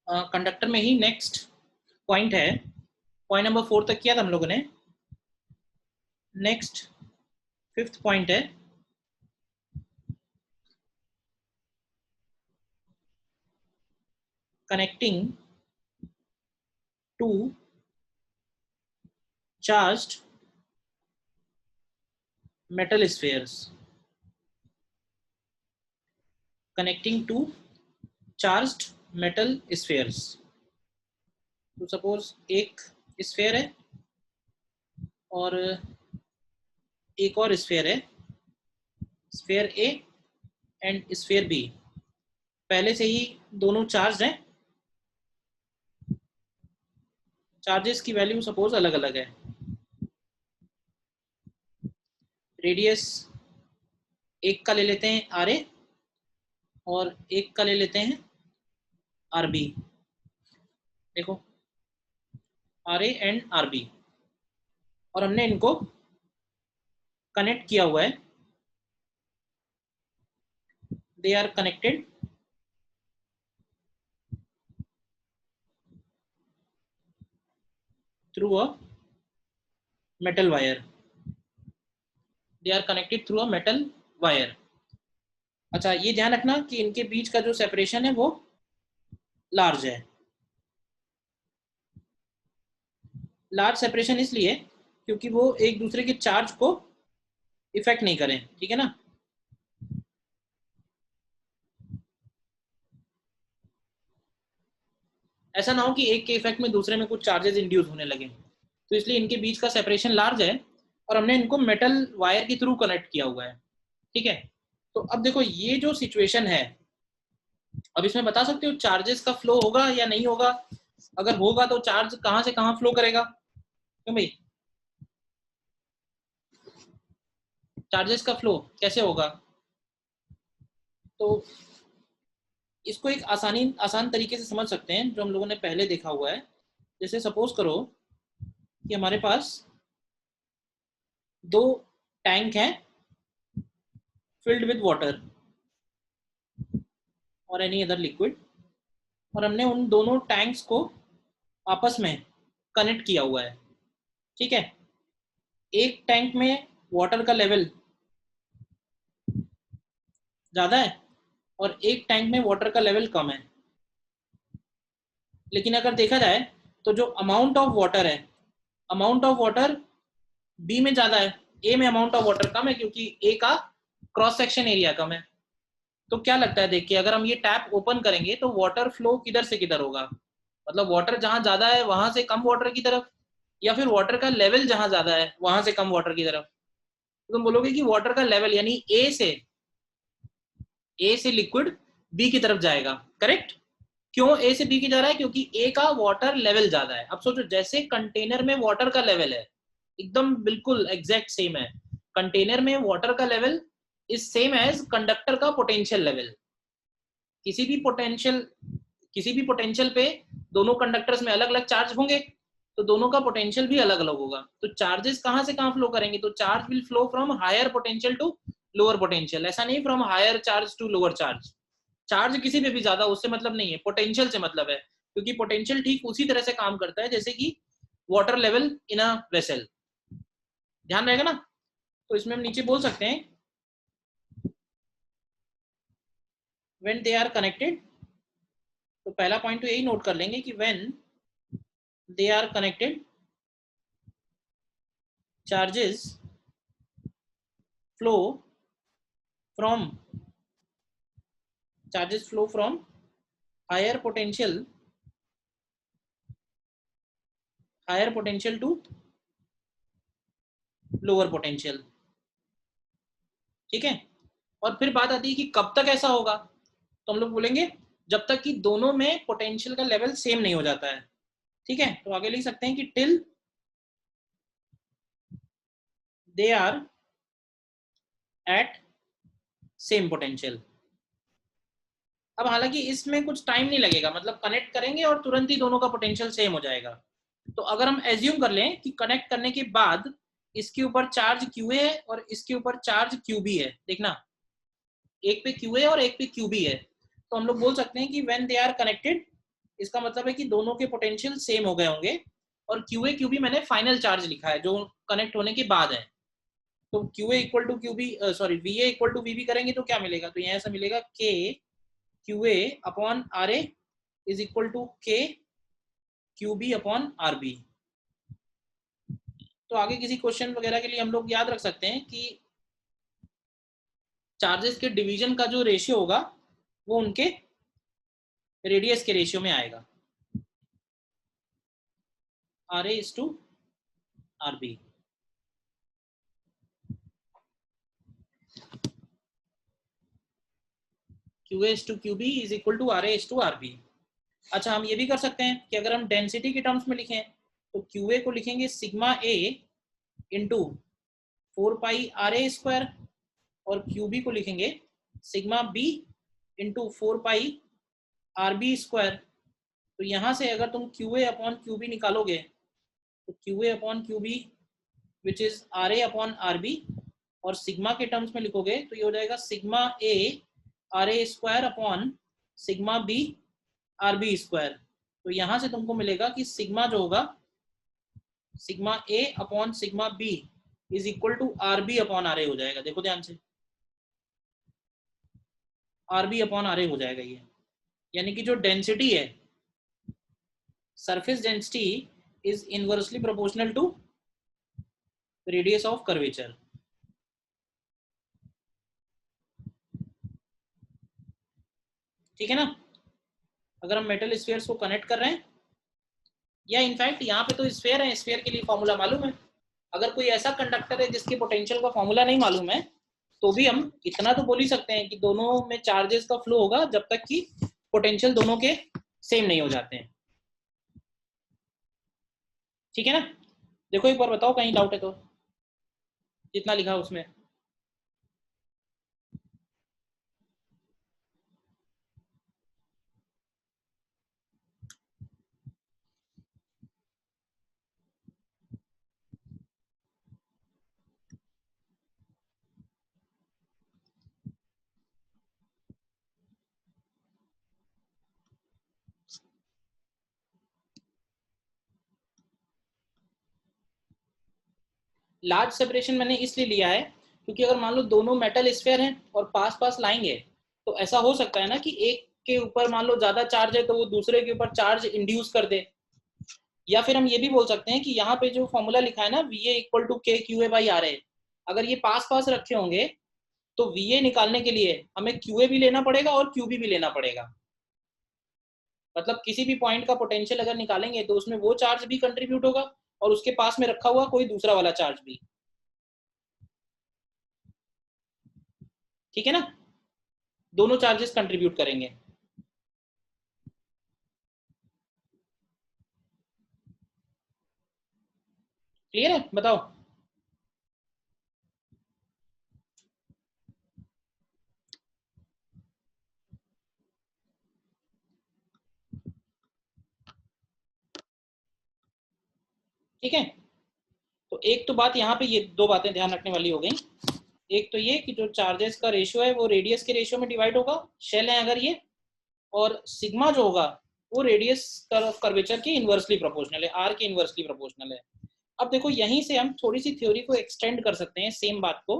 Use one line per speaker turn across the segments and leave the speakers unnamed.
Conductor में ही next point है, पॉइंट नंबर 4 तक किया था हम लोगों ने। नेक्स्ट 5th पॉइंट है connecting to charged metal spheres. Connecting to charged metal spheres. तो सपोज एक स्फीयर है और एक और स्फीयर है, sphere A and sphere B. पहले से ही दोनों चार्ज हैं, चार्जेस की वैल्यू सपोज अलग अलग है। रेडियस एक का ले लेते हैं आर ए और एक का ले लेते हैं आर बी। देखो R A and R B, और हमने इनको कनेक्ट किया हुआ है। They are connected through a metal wire. They are connected through a metal wire. अच्छा, ये ध्यान रखना कि इनके बीच का जो सेपरेशन है वो लार्ज है। लार्ज सेपरेशन इसलिए क्योंकि वो एक दूसरे के चार्ज को इफेक्ट नहीं करें, ठीक है ना। ऐसा ना हो कि एक के इफेक्ट में दूसरे में कुछ चार्जेस इंड्यूस होने लगे, तो इसलिए इनके बीच का सेपरेशन लार्ज है और हमने इनको मेटल वायर के थ्रू कनेक्ट किया हुआ है, ठीक है। तो अब देखो ये जो सिचुएशन है, अब इसमें बता सकते हो चार्जेस का फ्लो होगा या नहीं होगा। अगर होगा तो चार्ज कहां से कहां फ्लो करेगा, क्यों भाई, चार्जेस का फ्लो कैसे होगा। तो इसको एक आसान तरीके से समझ सकते हैं जो हम लोगों ने पहले देखा हुआ है। जैसे सपोज करो कि हमारे पास दो टैंक हैं फिल्ड विद वाटर और एनी अदर लिक्विड, और हमने उन दोनों टैंक्स को आपस में कनेक्ट किया हुआ है, ठीक है। एक टैंक में वाटर का लेवल ज़्यादा है और एक टैंक में वाटर का लेवल कम है। लेकिन अगर देखा जाए तो जो अमाउंट ऑफ वाटर है, अमाउंट ऑफ वाटर बी में ज़्यादा है, ए में अमाउंट ऑफ वाटर कम है क्योंकि ए का क्रॉस सेक्शन एरिया कम है। तो क्या लगता है, देखिए अगर हम ये टैप ओपन करेंगे तो वाटर फ्लो किधर से किधर होगा, मतलब वाटर जहां ज्यादा है वहां से कम वाटर की तरफ, या फिर वाटर का लेवल जहां ज्यादा है वहां से कम वाटर की तरफ। तो तुम बोलोगे कि वाटर का लेवल यानी ए से लिक्विड बी की तरफ जाएगा, करेक्ट। क्यों ए से बी की जा रहा है, क्योंकि ए का वाटर लेवल ज्यादा है। अब सोचो जैसे कंटेनर में वाटर का लेवल है एकदम बिल्कुल एग्जैक्ट सेम है, कंटेनर में वाटर का level is same as conductor का पोटेंशियल लेवल। किसी भी पोटेंशियल किसी भी पोटेंशियल पे दोनों कंडक्टर्स में अलग अलग चार्ज होंगे, तो दोनों का पोटेंशियल भी अलग अलग होगा। तो चार्जेस कहां से कहां फ्लो करेंगे, तो charge will flow from higher potential to lower potential, ऐसा नहीं from higher charge to lower charge. Charge किसी पे भी ज्यादा उससे मतलब नहीं है, पोटेंशियल से मतलब है, क्योंकि पोटेंशियल ठीक उसी तरह से काम करता है जैसे कि water level in a vessel. ध्यान रहेगा ना। तो इसमें हम नीचे बोल सकते हैं व्हेन दे आर कनेक्टेड। तो पहला पॉइंट तो यही नोट कर लेंगे कि when they are connected charges flow from higher potential to lower potential, ठीक है। और फिर बात आती है कि कब तक ऐसा होगा, तो हम लोग बोलेंगे जब तक कि दोनों में पोटेंशियल का लेवल सेम नहीं हो जाता है, ठीक है। तो आगे लिख सकते हैं कि till they are at same potential. अब हालांकि इसमें कुछ टाइम नहीं लगेगा, मतलब कनेक्ट करेंगे और तुरंत ही दोनों का पोटेंशियल सेम हो जाएगा। तो अगर हम एज्यूम कर लें कि कनेक्ट करने के बाद इसके ऊपर चार्ज QA है और इसके ऊपर चार्ज QB है, देखना एक पे QA और एक पे QB है, तो हम लोग बोल सकते हैं कि व्हेन दे आर कनेक्टेड इसका मतलब है कि दोनों के पोटेंशियल सेम हो गए होंगे, और क्यू ए क्यू बी मैंने फाइनल चार्ज लिखा है जो कनेक्ट होने के बाद है। तो Q A equal to Q B, sorry V A equal to V B करेंगे तो क्या मिलेगा, तो यहाँ से मिलेगा K Q A upon R A is equal to K Q B upon R B. तो आगे किसी क्वेश्चन वगैरह के लिए हम लोग याद रख सकते हैं कि चार्जेस के डिवीजन का जो रेशियो होगा वो उनके रेडियस के रेशियो में आएगा, R A is to R B. Q A is to Q B is equal to R A is to R B. अच्छा, हम ये भी कर सकते हैं कि अगर हम डेंसिटी के टर्म्स में लिखें तो क्यू ए को लिखेंगे sigma A into 4 pi R A square, और क्यू बी को लिखेंगे sigma B into 4 pi R B square. तो यहाँ से अगर तुम Q A upon Q B निकालोगे तो Q A upon Q B which is R A upon R B, और सिग्मा के टर्म्स में लिखोगे तो ये हो जाएगा sigma A R A square upon sigma B R B square. तो यहाँ से तुमको मिलेगा कि सिग्मा जो होगा sigma A upon sigma B is equal to R B upon R A हो जाएगा। देखो ध्यान से, R B upon R A हो जाएगा ये, यानी कि जो डेंसिटी है, surface density is inversely proportional to radius of curvature. ठीक है ना। अगर हम मेटल स्फीयर्स को कनेक्ट कर रहे हैं, या इनफैक्ट यहाँ पे तो स्फीयर है, स्फीयर के लिए फॉर्मूला मालूम है। अगर कोई ऐसा कंडक्टर है जिसके पोटेंशियल का फॉर्मूला नहीं मालूम है, तो भी हम इतना तो बोल ही सकते हैं कि दोनों में चार्जेस का फ्लो होगा जब तक कि पोटेंशियल दोनों के सेम नहीं हो जाते हैं। ठीक है ना। देखो एक बार बताओ कहीं डाउट है तो, जितना लिखा उसमें। लार्ज सेपरेशन मैंने इसलिए लिया है क्योंकि अगर मान लो दोनों मेटल स्फीयर हैं और पास पास लाएंगे, तो ऐसा हो सकता है ना कि एक के ऊपर मान लो ज्यादा चार्ज है तो वो दूसरे के ऊपर चार्ज इंड्यूस कर दे। या फिर हम ये भी बोल सकते हैं कि यहाँ पे जो फॉर्मूला लिखा है ना we A equal to K Q A by R A, अगर ये पास पास रखे होंगे तो वी ए निकालने के लिए हमें क्यू ए भी लेना पड़ेगा और क्यू बी भी लेना पड़ेगा। मतलब किसी भी पॉइंट का पोटेंशियल अगर निकालेंगे तो उसमें वो चार्ज भी कंट्रीब्यूट होगा और उसके पास में रखा हुआ कोई दूसरा वाला चार्ज भी। ठीक है ना, दोनों चार्जेस कंट्रीब्यूट करेंगे। क्लियर है, बताओ। ठीक है, तो एक तो बात यहाँ पे, ये दो बातें ध्यान रखने वाली हो गई। एक तो ये कि जो चार्जेस का रेशियो है वो रेडियस के रेशियो में डिवाइड होगा, शेल है अगर ये, और सिग्मा जो होगा वो रेडियस कर्वेचर के इनवर्सली प्रोपोर्शनल है, आर के इनवर्सली प्रोपोर्शनल है। अब देखो यहीं से हम थोड़ी सी थ्योरी को एक्सटेंड कर सकते हैं सेम बात को।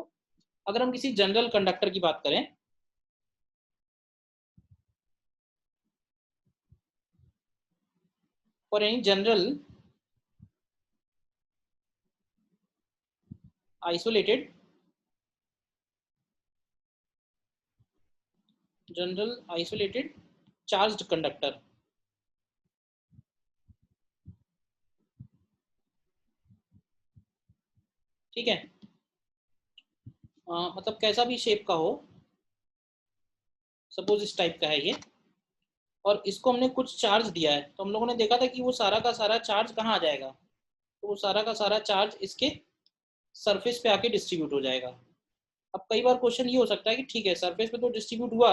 अगर हम किसी जनरल कंडक्टर की बात करें, for any general isolated charged conductor, ठीक है, मतलब कैसा भी शेप का हो, सपोज इस टाइप का है ये, और इसको हमने कुछ चार्ज दिया है, तो हम लोगों ने देखा था कि वो सारा का सारा चार्ज कहाँ आ जाएगा, तो वो सारा का सारा चार्ज इसके सरफेस पे आके डिस्ट्रीब्यूट हो जाएगा। अब कई बार क्वेश्चन ये हो सकता है कि ठीक है सरफेस पे तो डिस्ट्रीब्यूट हुआ,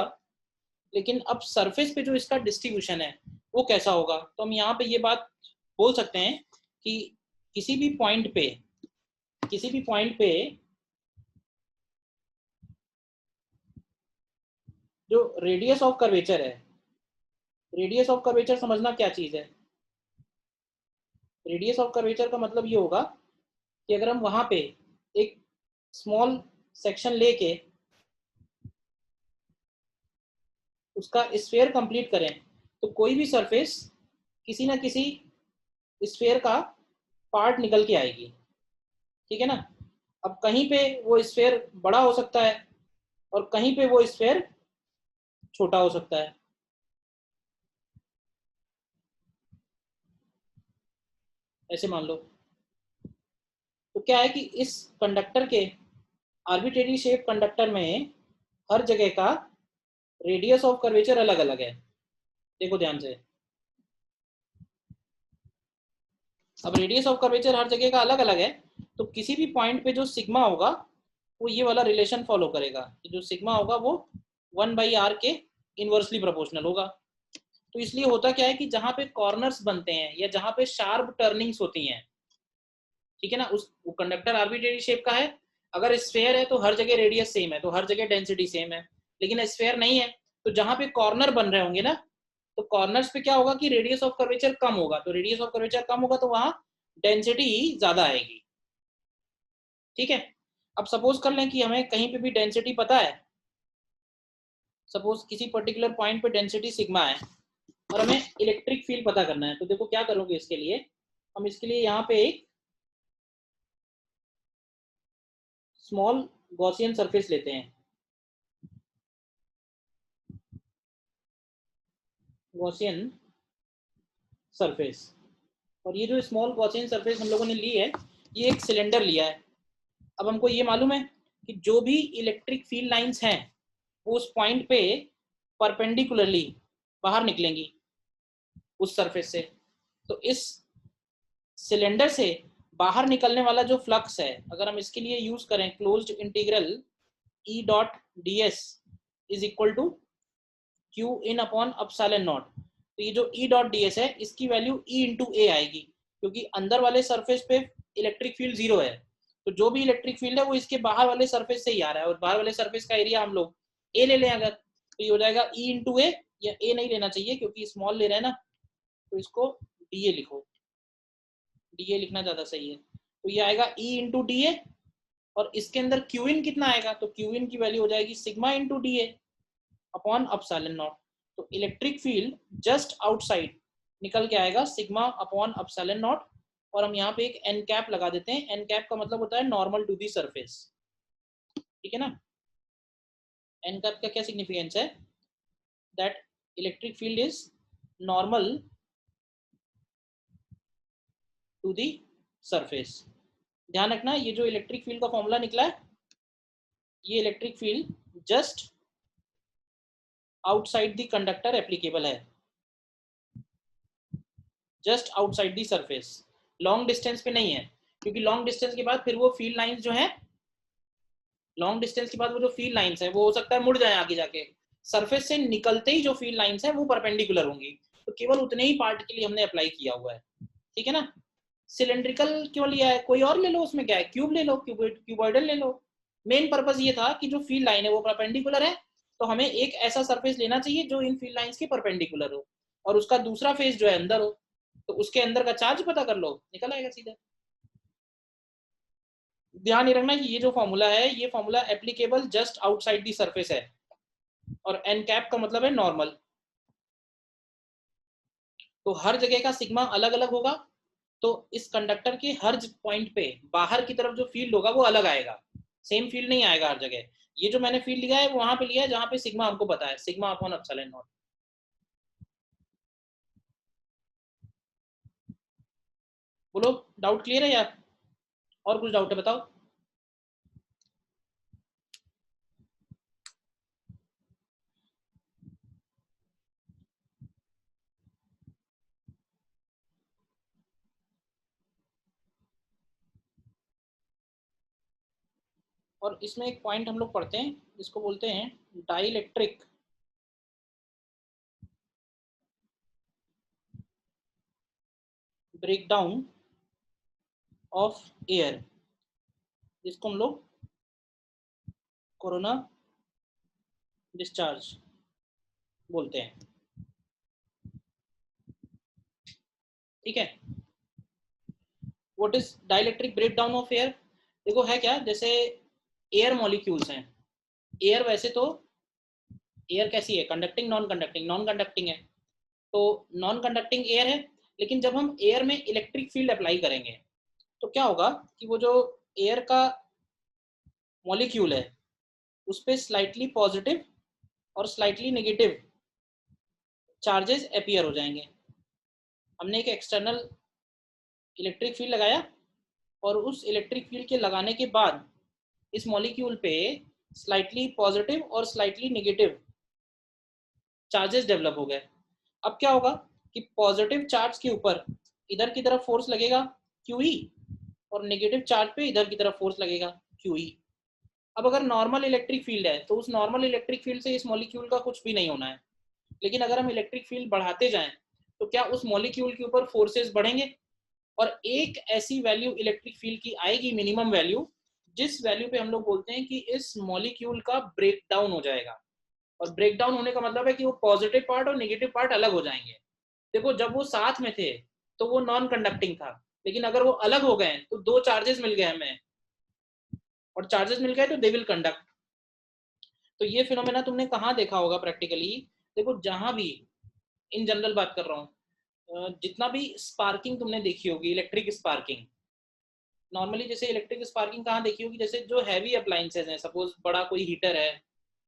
लेकिन अब सरफेस पे जो इसका डिस्ट्रीब्यूशन है वो कैसा होगा। तो हम यहाँ पे ये बात बोल सकते हैं कि किसी भी पॉइंट पे जो रेडियस ऑफ कर्वेचर है रेडियस ऑफ कर्वेचर समझना क्या चीज है। रेडियस ऑफ कर्वेचर का मतलब ये होगा कि अगर हम वहां पे एक स्मॉल सेक्शन लेके उसका स्फीयर कंप्लीट करें तो कोई भी सरफेस किसी ना किसी स्फीयर का पार्ट निकल के आएगी, ठीक है ना। अब कहीं पे वो स्फीयर बड़ा हो सकता है और कहीं पे वो स्फीयर छोटा हो सकता है। ऐसे मान लो, तो क्या है कि इस कंडक्टर के आर्बिट्रेरी शेप कंडक्टर में हर जगह का रेडियस ऑफ कर्वेचर अलग अलग है। देखो ध्यान से, अब रेडियस ऑफ कर्वेचर हर जगह का अलग अलग है, तो किसी भी पॉइंट पे जो सिग्मा होगा वो ये वाला रिलेशन फॉलो करेगा, जो सिग्मा होगा वो 1/r के इनवर्सली प्रोपोर्शनल होगा। तो इसलिए होता क्या है कि जहां पे कॉर्नर्स बनते हैं या जहां पे शार्प टर्निंग्स होती हैं, ठीक है ना, उस वो कंडक्टर आर्बिट्रेरी शेप का है। अगर स्फेयर है तो हर जगह रेडियस सेम है, तो हर जगह डेंसिटी सेम है। लेकिन स्फेयर नहीं है, तो जहां पे कॉर्नर बन रहे होंगे ना, तो कॉर्नर्स पे क्या होगा कि रेडियस ऑफ कर्वेचर कम होगा, तो रेडियस ऑफ कर्वेचर कम होगा तो वहां डेंसिटी ज्यादा आएगी, ठीक है। अब सपोज कर लें कि हमें कहीं पे भी डेंसिटी पता है, सपोज किसी पर्टिकुलर पॉइंट पे डेंसिटी सिग्मा है और हमें इलेक्ट्रिक फील्ड पता करना है, तो देखो क्या करोगे इसके लिए, हम इसके लिए यहाँ पे एक स्मॉल गॉसियन सरफेस लेते हैं, गॉसियन सरफेस। और ये जो स्मॉल गॉसियन सरफेस हम लोगों ने ली है, ये एक सिलेंडर लिया है। अब हमको ये मालूम है कि जो भी इलेक्ट्रिक फील्ड लाइंस हैं वो उस पॉइंट पे परपेंडिकुलरली बाहर निकलेंगी उस सरफेस से। तो इस सिलेंडर से बाहर निकलने वाला जो फ्लक्स है, अगर हम इसके लिए यूज करें closed integral E dot D S is equal to Q in upon epsilon naught, तो ये जो ई डॉट डी एस है इसकी वैल्यू ई इंटू ए आएगी, क्योंकि अंदर वाले सरफेस पे इलेक्ट्रिक फील्ड जीरो है, तो जो भी इलेक्ट्रिक फील्ड है वो इसके बाहर वाले सरफेस से ही आ रहा है, और बाहर वाले सरफेस का एरिया हम लोग ए ले लें अगर, तो ये हो जाएगा ई इंटू ए, या ए नहीं लेना चाहिए क्योंकि स्मॉल ले रहे हैं ना, तो इसको डी ए लिखो, डी ए लिखना ज्यादा सही है। तो ये आएगा ई इंटू डी ए, और इसके अंदर क्यू इन कितना आएगा, तो क्यू इन की वैल्यू हो जाएगी sigma into D A upon epsilon naught. तो इलेक्ट्रिक फील्ड जस्ट आउटसाइड निकल के आएगा सिग्मा अपॉन अपसाइलन नॉट, और हम यहाँ पे एक एन कैप लगा देते हैं। एन कैप का मतलब होता है नॉर्मल टू दी सरफेस, ठीक है ना। एन कैप का क्या सिग्निफिकेंस है, that electric field is normal to the surface. ध्यान रखना, ये जो इलेक्ट्रिक फील्ड का फॉर्मूला निकला है, ये electric field just outside the conductor applicable है, just outside the surface, long distance पे नहीं है, क्योंकि लॉन्ग डिस्टेंस के बाद फिर वो फील्ड लाइंस जो है, लॉन्ग डिस्टेंस के बाद वो जो फील्ड लाइंस है वो हो सकता है मुड़ जाए आगे जाके, सरफेस से निकलते ही जो फील्ड लाइंस है वो परपेंडिकुलर होंगी, तो केवल उतने ही पार्ट के लिए हमने अप्लाई किया हुआ है, ठीक है ना। सिलेंड्रिकल क्यों लिया है, कोई और ले लो, उसमें क्या है, क्यूब ले लो, क्यूबॉइडल ले लो। मेन पर्पज ये था कि जो फील्ड लाइन है वो परपेंडिकुलर है, तो हमें एक ऐसा सरफेस लेना चाहिए जो इन फील्ड लाइंस के परपेंडिकुलर हो, और उसका दूसरा फेस जो है अंदर हो, तो उसके अंदर का चार्ज पता कर लो, निकल आएगा सीधा। ध्यान ये रखना कि ये जो फॉर्मूला है ये formula applicable just outside the surface है, और एन कैप का मतलब है नॉर्मल, तो हर जगह का सिग्मा अलग अलग होगा, तो इस कंडक्टर के हर पॉइंट पे बाहर की तरफ जो फील्ड होगा वो अलग आएगा, सेम फील्ड नहीं आएगा हर जगह। ये जो मैंने फील्ड लिया है वो वहां पे लिया है जहां पे सिग्मा हमको पता है, सिग्मा अपॉन एप्सिलॉन नॉट। बोलो, डाउट क्लियर है यार, और कुछ डाउट है बताओ। और इसमें एक पॉइंट हम लोग पढ़ते हैं जिसको बोलते हैं डाइलेक्ट्रिक ब्रेकडाउन ऑफ एयर, जिसको हम लोग कोरोना डिस्चार्ज बोलते हैं। ठीक है। What is dielectric breakdown of air? देखो है क्या, जैसे एयर मॉलिक्यूल्स हैं। एयर वैसे तो एयर कैसी है, conducting non conducting? Non conducting है। तो नॉन कंडक्टिंग एयर है, लेकिन जब हम एयर में इलेक्ट्रिक फील्ड अप्लाई करेंगे तो क्या होगा कि वो जो एयर का मॉलिक्यूल है उस पर स्लाइटली पॉजिटिव और स्लाइटली नेगेटिव चार्जेस अपीयर हो जाएंगे। हमने एक एक्सटर्नल इलेक्ट्रिक फील्ड लगाया और उस इलेक्ट्रिक फील्ड के लगाने के बाद इस मॉलिक्यूल पे स्लाइटली पॉजिटिव और स्लाइटली नेगेटिव चार्जेस डेवलप हो गए। अब क्या होगा कि पॉजिटिव चार्ज के ऊपर इधर की तरफ फोर्स लगेगा QE और नेगेटिव चार्ज पे इधर की तरफ फोर्स लगेगा QE। अब अगर नॉर्मल इलेक्ट्रिक फील्ड है तो उस नॉर्मल इलेक्ट्रिक फील्ड से इस मॉलिक्यूल का कुछ भी नहीं होना है, लेकिन अगर हम इलेक्ट्रिक फील्ड बढ़ाते जाएं तो क्या उस मॉलिक्यूल के ऊपर फोर्सेस बढ़ेंगे और एक ऐसी वैल्यू इलेक्ट्रिक फील्ड की आएगी, मिनिमम वैल्यू, जिस वैल्यू पे हम लोग बोलते हैं कि इस मॉलिक्यूल का ब्रेक डाउन हो जाएगा। और ब्रेक डाउन होने का मतलब है कि वो पॉजिटिव पार्ट और नेगेटिव पार्ट अलग हो जाएंगे। देखो जब वो साथ में थे तो वो नॉन कंडक्टिंग था, लेकिन अगर वो अलग हो गए तो दो चार्जेस मिल गए हमें, और चार्जेस मिल गए तो दे विल कंडक्ट। तो ये फिनोमेना तुमने कहाँ देखा होगा प्रैक्टिकली? देखो जहां भी, इन जनरल बात कर रहा हूँ, जितना भी स्पार्किंग तुमने देखी होगी, इलेक्ट्रिक स्पार्किंग, नॉर्मली जैसे इलेक्ट्रिक स्पार्किंग कहाँ देखी होगी, जैसे जो हैवी अप्लायंसेज हैं, सपोज बड़ा कोई हीटर है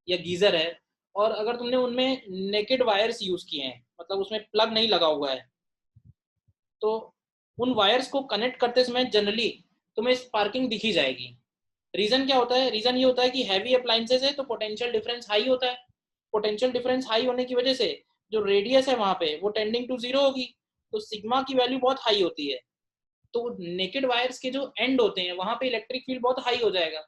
या गीजर है, और अगर तुमने उनमें नेकेड वायर्स यूज किए हैं, मतलब उसमें प्लग नहीं लगा हुआ है, तो उन वायर्स को कनेक्ट करते समय जनरली तुम्हें स्पार्किंग दिखी जाएगी। रीजन क्या होता है? रीजन ये होता है कि हैवी अप्लायंसेज है तो पोटेंशियल डिफरेंस हाई होता है। पोटेंशियल डिफरेंस हाई होने की वजह से जो रेडियस है वहां पे वो टेंडिंग टू जीरो होगी, तो सिग्मा की वैल्यू बहुत हाई होती है। तो नेकेड वायर्स के जो एंड होते हैं वहां पे इलेक्ट्रिक फील्ड बहुत हाई हो जाएगा,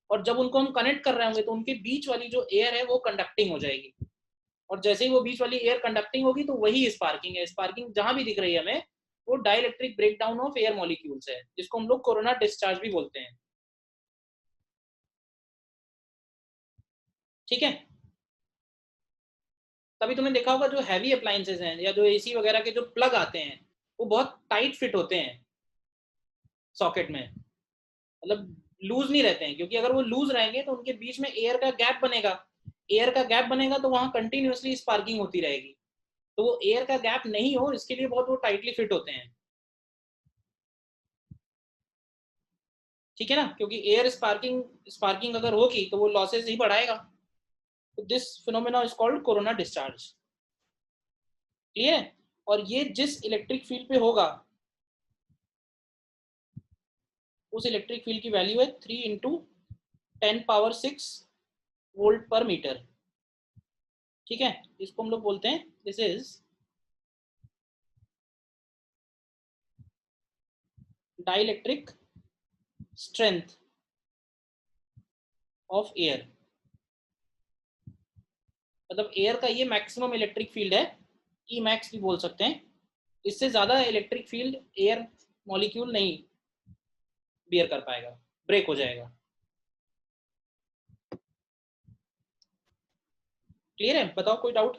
और जब उनको हम कनेक्ट कर रहे होंगे तो उनके बीच वाली जो एयर है वो कंडक्टिंग हो जाएगी, और जैसे ही वो बीच वाली एयर कंडक्टिंग होगी तो वही स्पार्किंग है। स्पार्किंग जहां भी दिख रही है हमें वो dielectric breakdown of air molecules है, जिसको हम लोग कोरोना डिस्चार्ज भी बोलते हैं। ठीक है। तभी तुमने देखा होगा जो हैवी अप्लायंसेज हैं या जो AC वगैरह के जो प्लग आते हैं वो बहुत टाइट फिट होते हैं सॉकेट में, मतलब लूज नहीं रहते हैं, क्योंकि अगर वो लूज रहेंगे तो उनके बीच में एयर का गैप बनेगा। एयर का गैप बनेगा तो वहां कंटिन्यूअसली स्पार्किंग होती रहेगी। तो वो एयर का गैप नहीं हो इसके लिए बहुत वो टाइटली फिट होते हैं। ठीक है ना, क्योंकि एयर स्पार्किंग स्पार्किंग अगर होगी तो वो लॉसेस ही बढ़ाएगा। तो this phenomena is called corona discharge. Clear है? और ये जिस इलेक्ट्रिक फील्ड पे होगा उस इलेक्ट्रिक फील्ड की वैल्यू है 3 × 10⁻⁶ वोल्ट पर मीटर। ठीक है, इसको हम लोग बोलते हैं, this is dielectric strength of air. मतलब एयर का ये मैक्सिमम इलेक्ट्रिक फील्ड है, ई मैक्स भी बोल सकते हैं। इससे ज्यादा इलेक्ट्रिक फील्ड एयर मॉलिक्यूल नहीं बियर कर पाएगा, ब्रेक हो जाएगा। क्लियर है? बताओ कोई डाउट?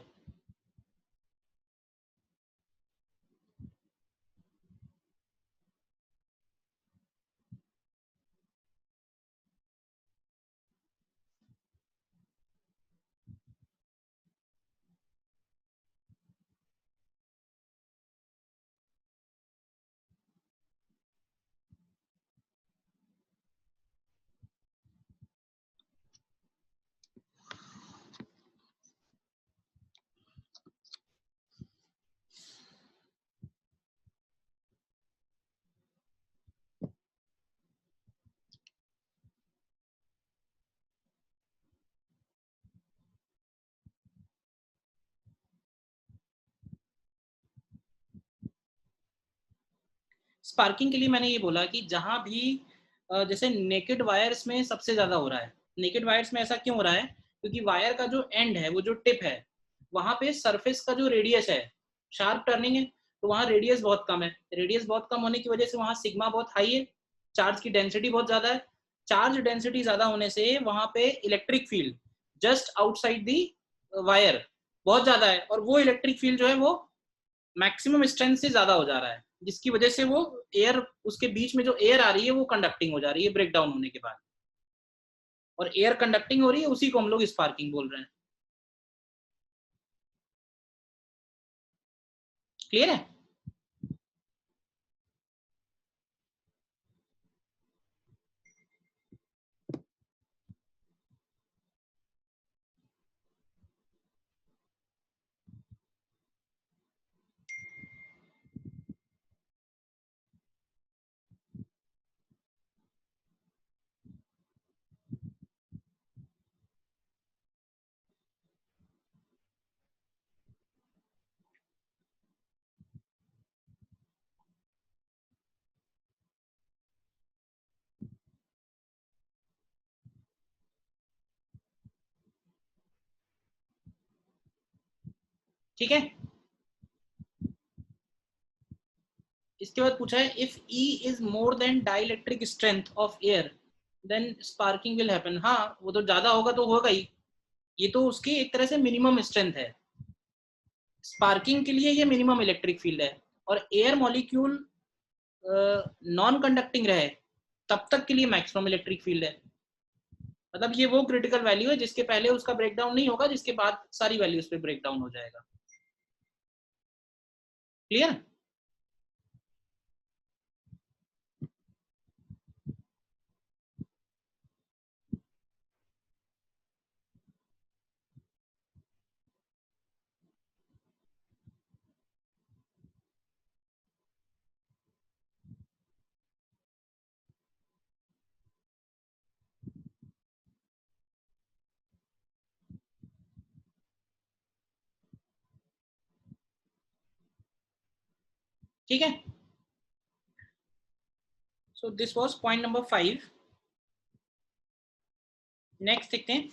स्पार्किंग के लिए मैंने ये बोला कि जहां भी जैसे नेकेड वायर्स में सबसे ज्यादा हो रहा है। नेकेड वायर्स में ऐसा क्यों हो रहा है? क्योंकि वायर का जो एंड है, वो जो टिप है, वहां पे सरफेस का जो रेडियस है, शार्प टर्निंग है, तो वहां रेडियस बहुत कम है। रेडियस बहुत कम होने की वजह से वहां सिग्मा बहुत हाई है, चार्ज की डेंसिटी बहुत ज्यादा है। चार्ज डेंसिटी ज्यादा होने से वहां पे इलेक्ट्रिक फील्ड जस्ट आउटसाइड दी वायर बहुत ज्यादा है, और वो इलेक्ट्रिक फील्ड जो है वो मैक्सिमम स्ट्रेंथ से ज्यादा हो जा रहा है। जिसकी वजह से वो एयर, उसके बीच में जो एयर आ रही है वो कंडक्टिंग हो जा रही है ब्रेक डाउन होने के बाद, और एयर कंडक्टिंग हो रही है, उसी को हम लोग स्पार्किंग बोल रहे हैं। क्लियर है? ठीक है। इसके बाद पूछा है if E is more than dielectric strength of air then sparking will happen. हाँ, वो तो ज्यादा होगा तो होगा ही, ये तो उसकी एक तरह से मिनिमम स्ट्रेंथ है। स्पार्किंग के लिए ये मिनिमम इलेक्ट्रिक फील्ड है, और एयर मॉलिक्यूल नॉन कंडक्टिंग रहे तब तक के लिए मैक्सिमम इलेक्ट्रिक फील्ड है। मतलब ये वो क्रिटिकल वैल्यू है जिसके पहले उसका ब्रेकडाउन नहीं होगा, जिसके बाद सारी वैल्यूज पे ब्रेकडाउन हो जाएगा। क्लियर? ठीक है। So this was point number 5। Next देखते हैं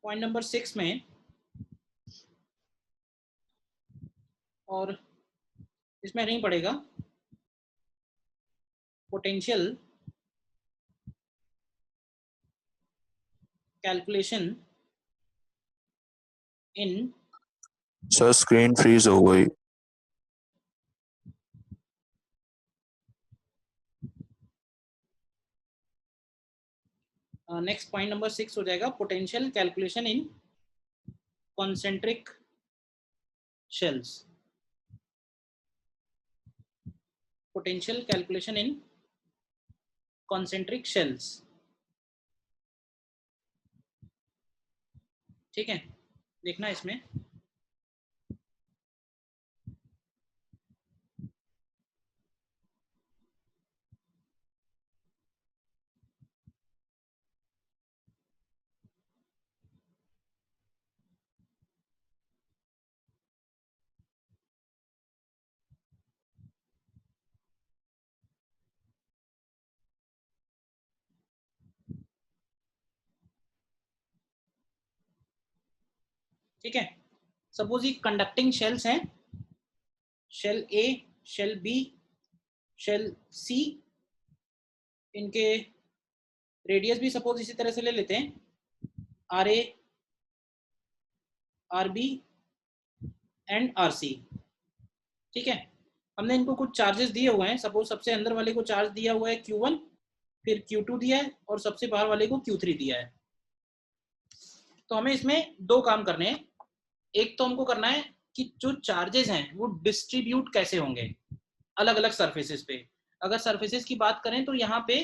पॉइंट नंबर 6 में, और इसमें नहीं पड़ेगा, potential calculation in,
sir screen freeze हो गई।
नेक्स्ट पॉइंट नंबर 6 हो जाएगा potential calculation in concentric shells. Potential calculation in concentric shells. ठीक है, देखना इसमें ठीक है। सपोज ये कंडक्टिंग शेल्स हैं, shell A, shell B, shell C, इनके रेडियस भी सपोज इसी तरह से ले लेते हैं, R A, R B and R C. ठीक है, हमने इनको कुछ चार्जेस दिए हुए हैं। सपोज सबसे अंदर वाले को चार्ज दिया हुआ है Q1, फिर Q2 दिया है, और सबसे बाहर वाले को Q3 दिया है। तो हमें इसमें दो काम करने हैं। एक तो हमको करना है कि जो चार्जेस हैं वो डिस्ट्रीब्यूट कैसे होंगे अलग अलग सरफेसेस पे। अगर सरफेसेस की बात करें तो यहाँ पे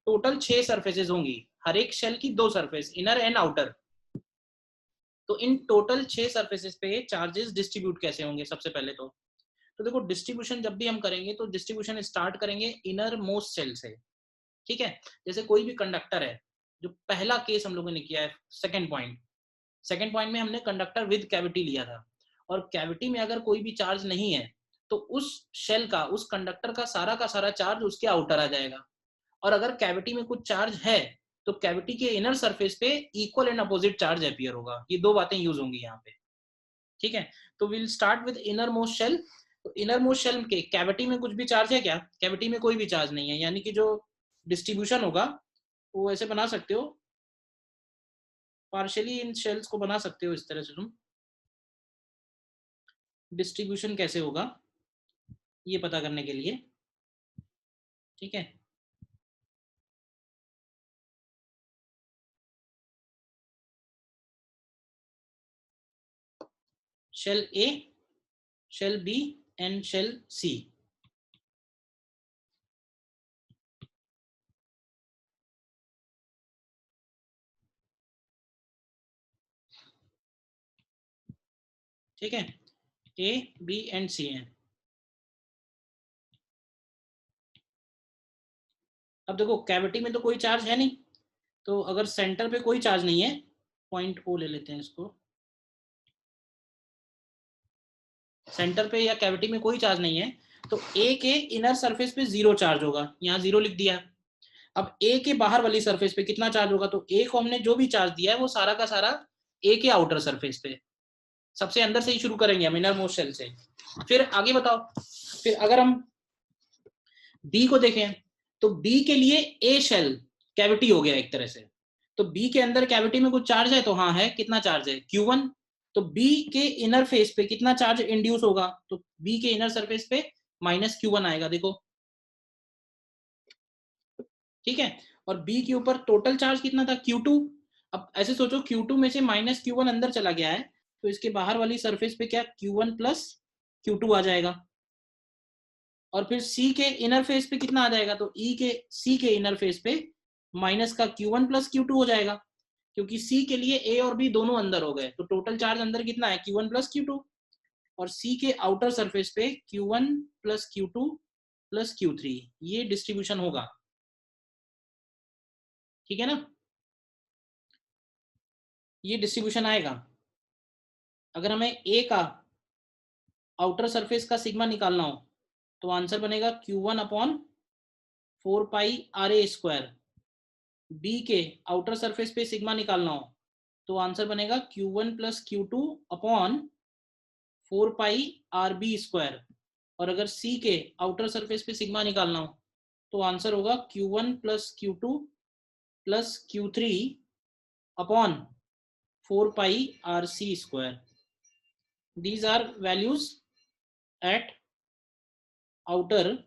टोटल 6 सरफेसेस होंगी, हर एक शेल की 2 सरफेस, इनर एंड आउटर। तो इन टोटल 6 सरफेसेस पे चार्जेस डिस्ट्रीब्यूट कैसे होंगे सबसे पहले तो देखो, डिस्ट्रीब्यूशन जब भी हम करेंगे तो डिस्ट्रीब्यूशन स्टार्ट करेंगे इनर मोस्ट शेल से। ठीक है, जैसे कोई भी कंडक्टर है, जो पहला केस हम लोगों ने किया है, सेकंड पॉइंट में हमने कंडक्टर विद कैविटी लिया था, और कैविटी में अगर कोई भी चार्ज नहीं है तो उस शेल का, उस कंडक्टर का सारा चार्ज उसके आउटर आ जाएगा। और अगर कैविटी में कुछ चार्ज है तो कैविटी के इनर सरफेस पे equal and opposite charge appear होगा। ये दो बातें यूज होंगी यहाँ पे। ठीक है, तो will start with inner most shell. तो इनर मोस्ट शेल के कैविटी में कुछ भी चार्ज है क्या? कैविटी में कोई भी चार्ज नहीं है, यानी कि जो डिस्ट्रीब्यूशन होगा वो ऐसे बना सकते हो, पार्शियली इन शेल्स को बना सकते हो इस तरह से तुम। डिस्ट्रीब्यूशन कैसे होगा ये पता करने के लिए, ठीक है। Shell A, shell B and shell C. ठीक है, ए बी एंड सी है। अब देखो कैविटी में तो कोई चार्ज है नहीं, तो अगर सेंटर पे कोई चार्ज नहीं है, पॉइंट ओ ले लेते हैं इसको, सेंटर पे या कैविटी में कोई चार्ज नहीं है, तो ए के इनर सरफेस पे 0 चार्ज होगा, यहाँ 0 लिख दिया। अब ए के बाहर वाली सरफेस पे कितना चार्ज होगा, तो ए को हमने जो भी चार्ज दिया है वो सारा का सारा ए के आउटर सरफेस पे, सबसे अंदर से ही शुरू करेंगे हम, इनर मोस्ट शेल से। फिर आगे बताओ, फिर अगर हम बी को देखें, तो बी के लिए ए शेल कैविटी हो गया एक तरह से, तो बी के अंदर कैविटी में कुछ चार्ज है, तो हाँ है, कितना चार्ज है, Q1। तो बी के इनर फेस पे कितना चार्ज इंड्यूस होगा, तो बी के इनर सरफेस पे -Q1 आएगा, देखो, ठीक है। और बी के ऊपर टोटल चार्ज कितना था, Q2। अब ऐसे सोचो Q2 में से -Q1 अंदर चला गया है, तो इसके बाहर वाली सरफेस पे क्या Q1 + Q2 आ जाएगा। और फिर सी के इनर फेस पे कितना आ जाएगा, तो सी के इनर फेस पे माइनस का Q1 + Q2 हो जाएगा, क्योंकि सी के लिए ए और बी दोनों अंदर हो गए, तो टोटल चार्ज अंदर कितना है, Q1 + Q2। और सी के आउटर सरफेस पे Q1 + Q2 + Q3, ये डिस्ट्रीब्यूशन होगा, ठीक है ना, ये डिस्ट्रीब्यूशन आएगा। अगर हमें ए का आउटर सरफेस का सिग्मा निकालना हो, तो आंसर बनेगा Q1/4πRA²। बी के आउटर सरफेस पे सिग्मा निकालना हो, तो आंसर बनेगा Q1 + Q2/4πRB²। और अगर सी के आउटर सरफेस पे सिग्मा निकालना हो, तो आंसर होगा Q1 + Q2 + Q3/4πRC²। These are values at outer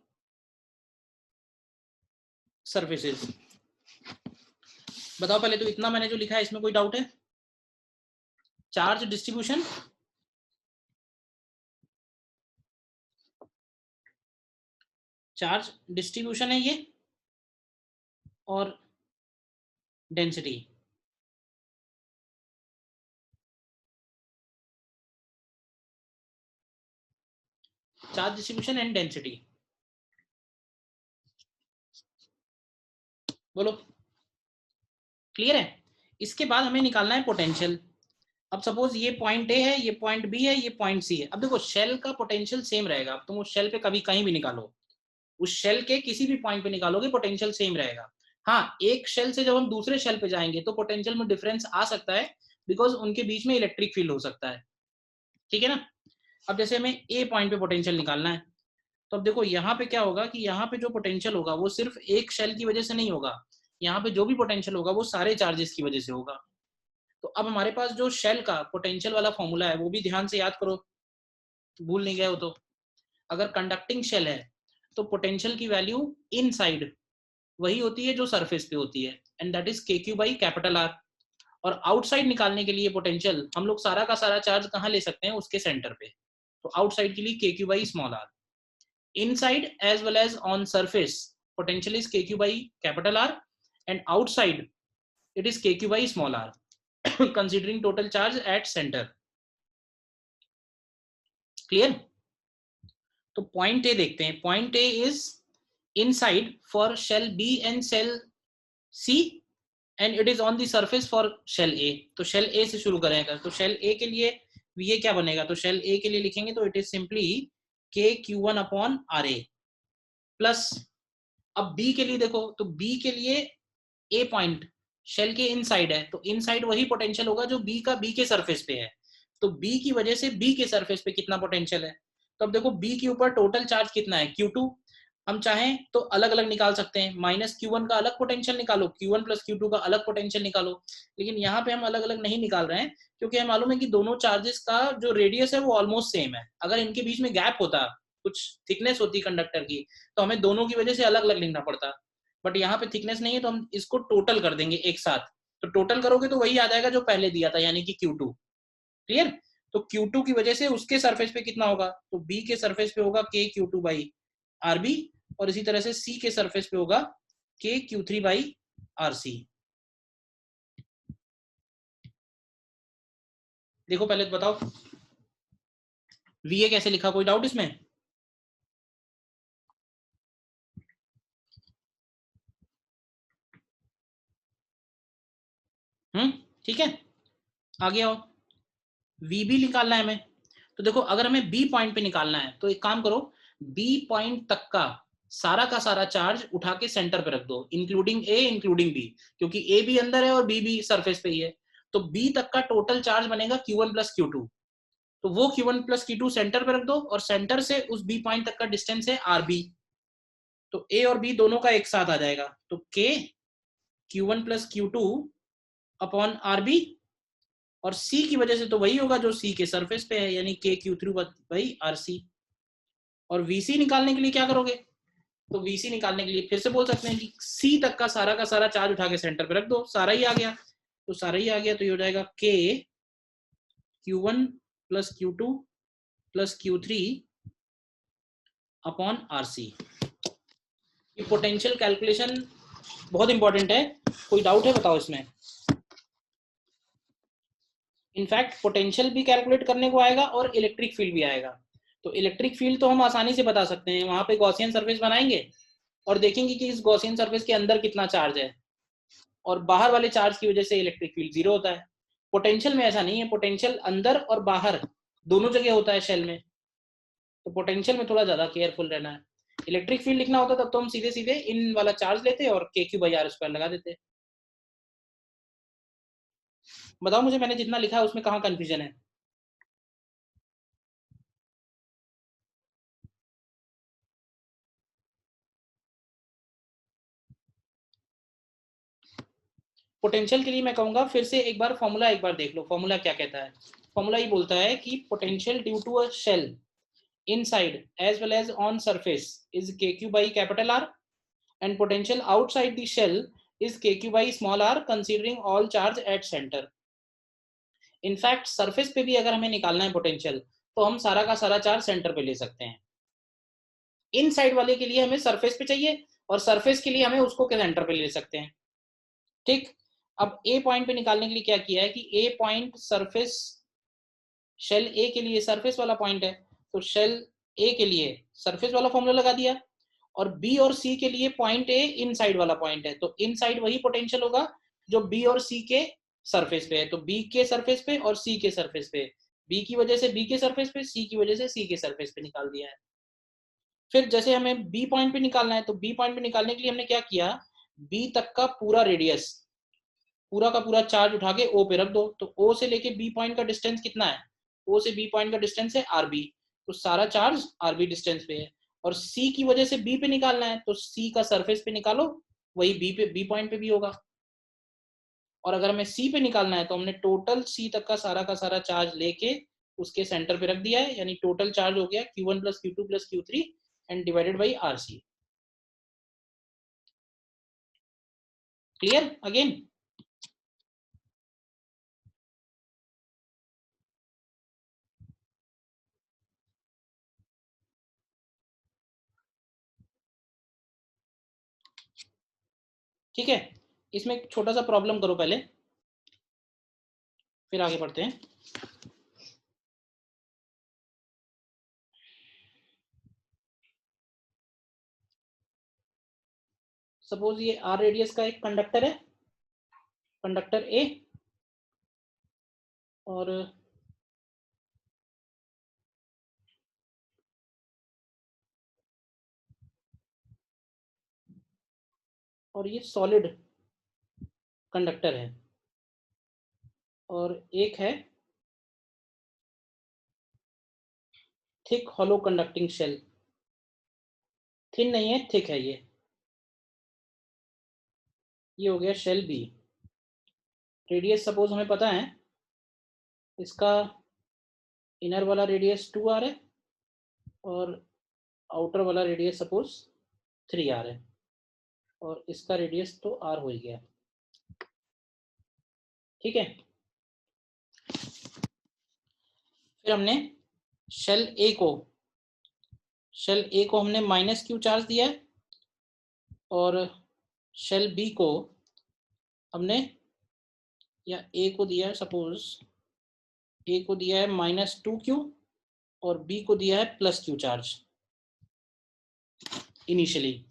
surfaces। बताओ पहले तो इतना मैंने जो लिखा है इसमें कोई डाउट है? चार्ज डिस्ट्रीब्यूशन, चार्ज डिस्ट्रीब्यूशन है ये, और density. Charge distribution and density, बोलो क्लियर है? इसके बाद हमें निकालना है पोटेंशियल। अब सपोज ये पॉइंट ए है, ये पॉइंट बी है, ये पॉइंट सी है। अब देखो शेल का पोटेंशियल सेम रहेगा, अब तुम उस शेल पे कभी कहीं भी निकालो, उस शेल के किसी भी पॉइंट पे निकालोगे पोटेंशियल सेम रहेगा। हाँ, एक शेल से जब हम दूसरे शेल पे जाएंगे तो पोटेंशियल में डिफरेंस आ सकता है, बिकॉज उनके बीच में इलेक्ट्रिक फील्ड हो सकता है, ठीक है ना। अब जैसे हमें ए पॉइंट पे पोटेंशियल निकालना है, तो अब देखो यहाँ पे क्या होगा कि यहाँ पे जो पोटेंशियल होगा वो सिर्फ एक शेल की वजह से नहीं होगा, यहाँ पे जो भी पोटेंशियल होगा वो सारे चार्जेस की वजह से होगा। तो अब हमारे पास जो शेल का पोटेंशियल वाला फॉर्मूला है वो भी ध्यान से याद करो, भूल नहीं गए हो तो। अगर कंडक्टिंग शेल है तो पोटेंशियल की वैल्यू इनसाइड वही होती है जो सरफेस पे होती है, एंड दैट इज KQ/R। और आउटसाइड निकालने के लिए पोटेंशियल हम लोग सारा का सारा चार्ज कहाँ ले सकते हैं, उसके सेंटर पे। तो आउटसाइड के लिए KQ/r। inside as well as on surface potential is KQ/R, and outside it is KQ/r considering total charge at center। clear? तो पॉइंट ए देखते हैं। Point A is inside for shell B and shell C, and it is on the surface for shell A. तो shell ए से शुरू करेंगे, तो shell ए के लिए ये क्या बनेगा, तो शेल ए के लिए लिखेंगे तो it is simply KQ1/RA plus, अब बी के लिए देखो, तो बी के लिए ए पॉइंट शेल के इनसाइड है, तो इनसाइड वही पोटेंशियल होगा जो बी के सरफेस पे है। तो बी की वजह से बी के सरफेस पे कितना पोटेंशियल है, तो अब देखो बी के ऊपर टोटल चार्ज कितना है, Q2। हम चाहें तो अलग अलग निकाल सकते हैं, माइनस Q1 का अलग पोटेंशियल निकालो, Q1 प्लस Q2 का अलग पोटेंशियल निकालो, लेकिन यहाँ पे हम अलग अलग नहीं निकाल रहे हैं क्योंकि हमें मालूम है कि दोनों चार्जेस का जो रेडियस है वो ऑलमोस्ट सेम है। अगर इनके बीच में गैप होता, कुछ थिकनेस होती कंडक्टर की, तो हमें दोनों की वजह से अलग अलग लिखना पड़ता, बट यहाँ पे थिकनेस नहीं है तो हम इसको टोटल कर देंगे एक साथ। तो टोटल करोगे तो वही आ जाएगा जो पहले दिया था, यानी कि Q2। क्लियर? तो Q2 की वजह से उसके सरफेस पे कितना होगा, तो B के सरफेस पे होगा K Q2 बाई RB, और इसी तरह से C के सरफेस पे होगा K Q3 बाई RC। देखो पहले तो बताओ VA कैसे लिखा, कोई डाउट इसमें? ठीक है, आगे आओ। VB निकालना है हमें, तो देखो अगर हमें B पॉइंट पे निकालना है तो एक काम करो, B पॉइंट तक का सारा चार्ज उठा के सेंटर पे रख दो, इंक्लूडिंग A इंक्लूडिंग B, क्योंकि A भी अंदर है और B भी सरफेस पे ही है। तो B तक का टोटल चार्ज बनेगा Q1 प्लस Q2, तो वो Q1 प्लस Q2 सेंटर पे रख दो, और सेंटर से उस B पॉइंट तक का डिस्टेंस है RB, तो A और B दोनों का एक साथ आ जाएगा, तो K Q1 plus Q2 upon RB, और C की वजह से तो वही होगा जो C के सरफेस पे है, यानी K Q3 बाई RC। और VC निकालने के लिए क्या करोगे, तो VC निकालने के लिए फिर से बोल सकते हैं कि C तक का सारा चार्ज उठा के सेंटर पे रख दो, सारा ही आ गया, तो सारा ही आ गया, तो ये हो जाएगा K Q1 plus Q2 plus Q3 upon RC। ये पोटेंशियल कैलकुलेशन बहुत इंपॉर्टेंट है, कोई डाउट है बताओ इसमें? इनफैक्ट पोटेंशियल भी कैलकुलेट करने को आएगा और इलेक्ट्रिक फील्ड भी आएगा। तो इलेक्ट्रिक फील्ड तो हम आसानी से बता सकते हैं, वहां पे गॉसियन सरफेस बनाएंगे और देखेंगे कि इस गॉसियन सरफेस के अंदर कितना चार्ज है, और बाहर वाले चार्ज की वजह से इलेक्ट्रिक फील्ड जीरो होता है। पोटेंशियल में ऐसा नहीं है, पोटेंशियल अंदर और बाहर दोनों जगह होता है शेल में, तो पोटेंशियल में थोड़ा ज्यादा केयरफुल रहना है। इलेक्ट्रिक फील्ड लिखना होता तब तो हम सीधे सीधे इन वाला चार्ज लेते और KQ/R² लगा देते। बताओ मुझे, मैंने जितना लिखा है उसमें कहाँ कंफ्यूजन है? पोटेंशियल के लिए मैं कहूंगा फिर से एक बार फॉर्मूला एक बार देख लो, फॉर्मूला क्या कहता है। फॉर्मूला ये बोलता है कि potential due to a shell inside as well as on surface is KQ by capital R, and potential outside the shell is KQ by small r considering all charge at center। In fact surface पे भी अगर हमें निकालना है potential तो हम सारा का सारा चार्ज सेंटर पे ले सकते हैं। इन साइड वाले के लिए हमें सरफेस पे चाहिए, और सरफेस के लिए हमें उसको सेंटर पे ले सकते हैं। ठीक, अब ए पॉइंट पे निकालने के लिए क्या किया है कि ए पॉइंट सरफेस, शेल ए के लिए सरफेस वाला पॉइंट है, तो शेल ए के लिए सरफेस वाला फॉर्मूला लगा दिया, और बी और सी के लिए पॉइंट ए इनसाइड वाला पॉइंट है, तो इनसाइड वही पोटेंशियल होगा जो बी और सी के सरफेस पे है, तो बी के सरफेस पे और सी के सरफेस पे, बी की वजह से बी के सरफेस पे, सी की वजह से सी के सरफेस पे निकाल दिया है। फिर जैसे हमें बी पॉइंट पे निकालना है, तो बी पॉइंट पे निकालने के लिए हमने क्या किया, बी तक का पूरा रेडियस, पूरा का पूरा चार्ज उठा के ओ पे रख दो, तो ओ से लेके बी पॉइंट का डिस्टेंस कितना है, ओ से बी पॉइंट का डिस्टेंस है आरबी, तो सारा चार्ज आरबी डिस्टेंस पे है। और सी की वजह से बी पे निकालना है, तो सी का सरफेस पे निकालो, वही बी पे, बी पॉइंट पे भी होगा। और अगर हमें सी पे निकालना है तो हमने टोटल सी तक का सारा चार्ज लेके उसके सेंटर पे रख दिया है, यानी टोटल चार्ज हो गया Q1 plus Q2 plus Q3 and divided by RC। Clear again? ठीक है, इसमें एक छोटा सा प्रॉब्लम करो पहले, फिर आगे बढ़ते हैं। सपोज ये आर रेडियस का एक कंडक्टर है, कंडक्टर ए, और ये सॉलिड कंडक्टर है, और एक है thick hollow conducting shell. Thin नहीं है, थिक है ये हो गया शेल बी। रेडियस सपोज हमें पता है इसका, इनर वाला रेडियस 2r है और आउटर वाला रेडियस सपोज 3r है, और इसका रेडियस तो r हो ही गया। ठीक है, फिर हमने शेल ए को हमने -q चार्ज दिया है, और शेल बी को हमने, या ए को दिया है सपोज, ए को दिया है -2q और बी को दिया है +q चार्ज इनिशियली।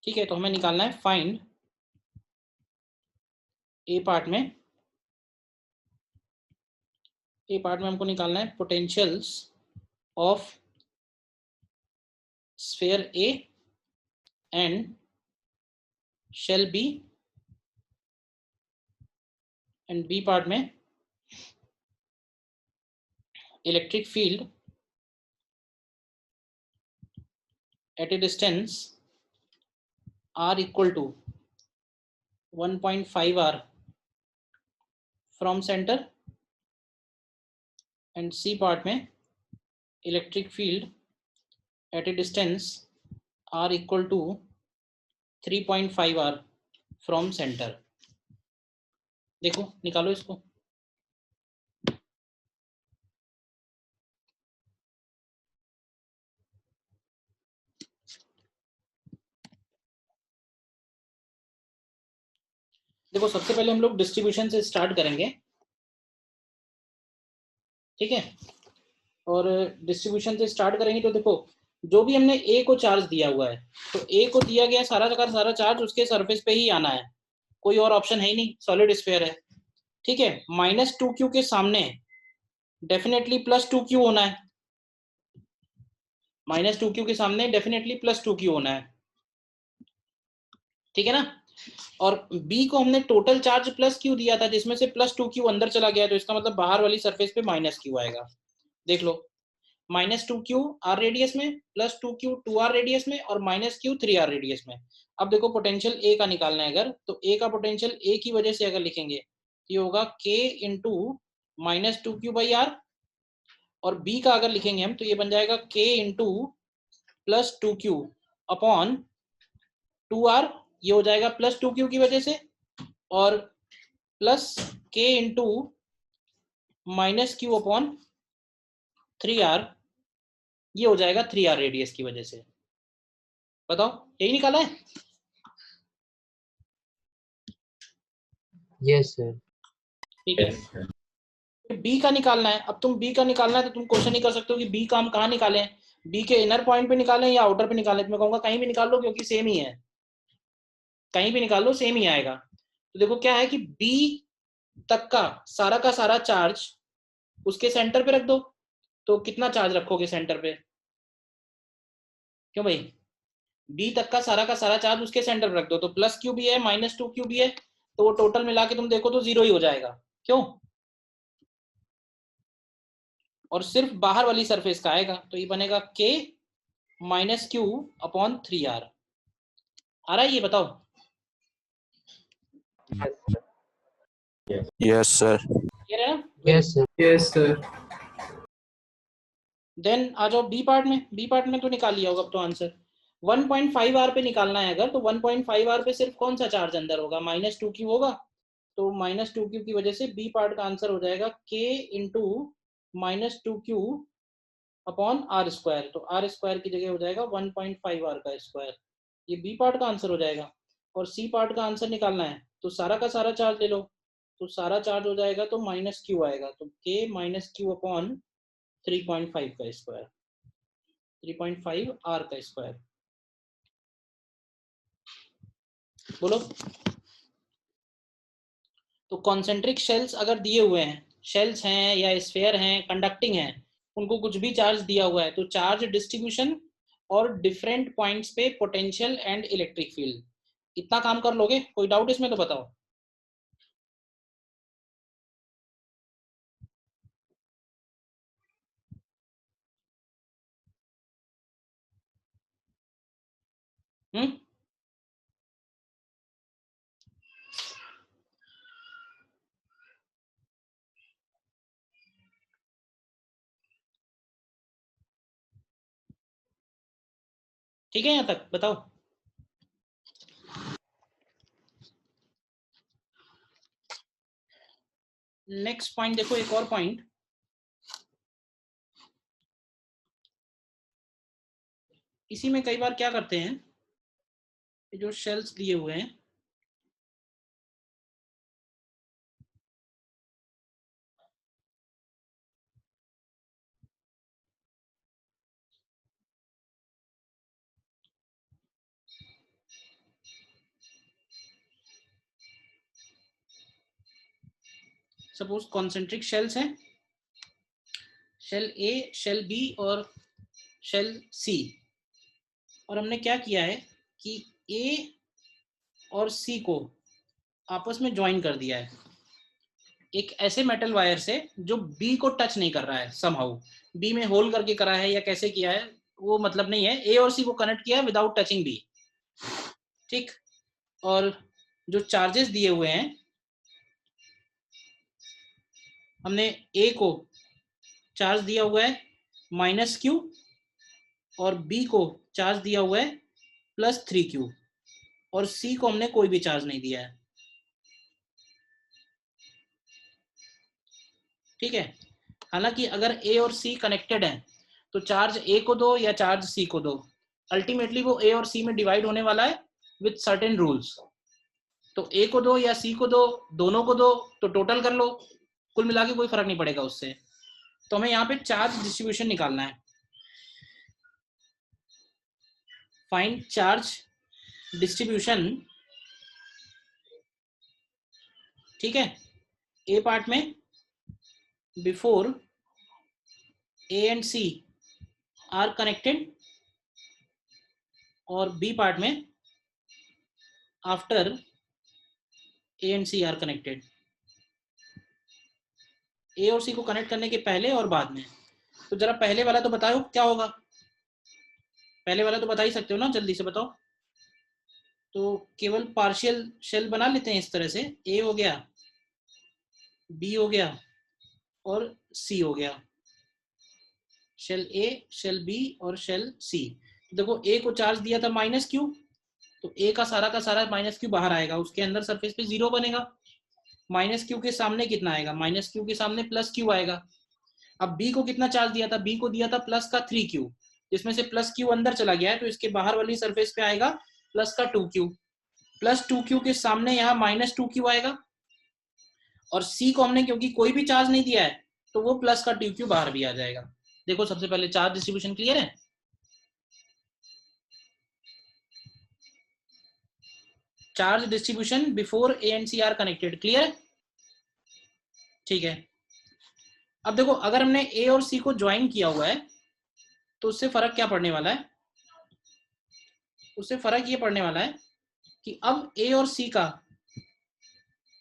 ठीक है, तो हमें निकालना है फाइंड ए पार्ट में हमको निकालना है potentials of sphere A and shell B, and B part में electric field at a distance r equal to 1.5 r from center, and C part में electric field at a distance r equal to 3.5 r from center। देखो निकालो इसको। देखो सबसे पहले हम लोग डिस्ट्रीब्यूशन से स्टार्ट करेंगे, ठीक है, और डिस्ट्रीब्यूशन से स्टार्ट करेंगे तो देखो जो भी हमने ए को चार्ज दिया हुआ है, तो ए को दिया गया सारा का सारा चार्ज उसके सरफेस पे ही आना है, कोई और ऑप्शन है ही नहीं, सॉलिड स्फीयर है। ठीक है, -2q के सामने डेफिनेटली +2q होना है, -2q के सामने डेफिनेटली +2q होना है। ठीक है ना, और B को हमने टोटल चार्ज +q दिया था जिसमें से +2q अंदर चला गया, तो इसका मतलब बाहर वाली सरफेस पे -q आएगा। देख लो, -2q r रेडियस में, +2q 2r रेडियस में, और -q 3r रेडियस में। अब देखो पोटेंशियल A का निकालना है अगर, तो A का पोटेंशियल A की वजह से अगर लिखेंगे तो ये होगा k इंटू -2q/r, और B का अगर लिखेंगे हम तो ये बन जाएगा k into +2q upon 2r, ये हो जाएगा +2q की वजह से, और plus k into -q upon 3r, ये हो जाएगा 3r रेडियस की वजह से। बताओ यही निकाला है?
Yes sir.
ठीक है, बी का निकालना है। अब तुम बी का निकालना है तो तुम क्वेश्चन नहीं कर सकते हो कि बी का हम कहाँ निकालें, बी के इनर पॉइंट पे निकालें या आउटर पे निकालें। तो मैं कहूँगा कहीं भी निकाल लो क्योंकि सेम ही है, कहीं भी निकाल लो सेम ही आएगा। तो देखो क्या है कि बी तक का सारा चार्ज उसके सेंटर पे रख दो, तो कितना चार्ज रखोगे सेंटर पे? क्यों भाई, बी तक का सारा चार्ज उसके सेंटर पे रख दो, तो +q भी है -2q भी है, तो वो टोटल मिला के तुम देखो तो 0 ही हो जाएगा। क्यों? और सिर्फ बाहर वाली सरफेस का आएगा, तो ये बनेगा k -q अपॉन 3r। आ रहा है ये बताओ?
Yes, sir.
ये रहा ना?
Yes sir.
Yes sir.
Then आ जाओ बी पार्ट में। बी पार्ट में तो निकाल लिया होगा अब तो आंसर। 1.5 आर पे निकालना है अगर, तो 1.5 आर पे सिर्फ कौन सा चार्ज अंदर होगा? -2q होगा, तो -2q की वजह से बी पार्ट का आंसर हो जाएगा k into -2q upon R square, तो आर स्क्वायर की जगह हो जाएगा 1.5 आर का स्क्वायर। ये बी पार्ट का आंसर हो जाएगा। और सी पार्ट का आंसर निकालना है तो सारा का सारा चार्ज ले लो, तो सारा चार्ज हो जाएगा तो -q आएगा, तो k -q अपॉन 3.5 का स्क्वायर, 3.5 आर का स्क्वायर। बोलो। तो कॉन्सेंट्रिक शेल्स अगर दिए हुए हैं, शेल्स हैं या स्फीयर हैं, कंडक्टिंग हैं, उनको कुछ भी चार्ज दिया हुआ है, तो चार्ज डिस्ट्रीब्यूशन और डिफरेंट पॉइंट्स पे पोटेंशियल एंड इलेक्ट्रिक फील्ड, इतना काम कर लोगे? कोई डाउट इसमें तो बताओ। ठीक है, यहां तक बताओ। नेक्स्ट पॉइंट देखो, एक और पॉइंट, इसी में कई बार क्या करते हैं, जो शेल्स दिए हुए हैं, सपोज कॉन्सेंट्रिक शेल्स हैं, शेल ए, शेल बी और शेल सी, और हमने क्या किया है कि ए और सी को आपस में ज्वाइन कर दिया है एक ऐसे मेटल वायर से जो बी को टच नहीं कर रहा है, समहाउ बी में होल करके करा है या कैसे किया है वो मतलब नहीं है, ए और सी को कनेक्ट किया है विदाउट टचिंग बी। ठीक, और जो चार्जेस दिए हुए हैं, हमने ए को चार्ज दिया हुआ है -q और बी को चार्ज दिया हुआ है +3q, और सी को हमने कोई भी चार्ज नहीं दिया है। ठीक है, हालांकि अगर ए और सी कनेक्टेड हैं तो चार्ज ए को दो या चार्ज सी को दो, अल्टीमेटली वो ए और सी में डिवाइड होने वाला है विद सर्टेन रूल्स। तो ए को दो या सी को दो, दोनों को दो, तो टोटल कर लो, कुल मिला के कोई फर्क नहीं पड़ेगा उससे। तो हमें यहाँ पे चार्ज डिस्ट्रीब्यूशन निकालना है, फाइंड चार्ज डिस्ट्रीब्यूशन। ठीक है, ए पार्ट में before A and C are connected और बी पार्ट में after A and C are connected. A और सी को कनेक्ट करने के पहले और बाद में। तो जरा पहले वाला तो बताओ क्या होगा, पहले वाला तो बता ही सकते हो ना, जल्दी से बताओ। तो केवल पार्शियल शेल बना लेते हैं इस तरह से, ए हो गया, बी हो गया और सी हो गया, शेल ए, शेल बी और शेल सी। देखो ए को चार्ज दिया था -q, तो ए का सारा -q बाहर आएगा, उसके अंदर सरफेस पे 0 बनेगा। -q के सामने कितना आएगा, -q के सामने +q आएगा। अब बी को कितना चार्ज दिया था, बी को दिया था +3q, जिसमें से +q अंदर चला गया है, तो इसके बाहर वाली सरफेस पे आएगा +2q, +2q के सामने यहाँ -2q आएगा, और सी को हमने क्योंकि कोई भी चार्ज नहीं दिया है तो वो +2q बाहर भी आ जाएगा। देखो सबसे पहले चार्ज डिस्ट्रीब्यूशन क्लियर है, charge distribution before A and C are connected, clear है। ठीक है, अब देखो अगर हमने ए और सी को ज्वाइन किया हुआ है तो उससे फर्क क्या पड़ने वाला है, उससे फर्क ये पड़ने वाला है कि अब ए और सी का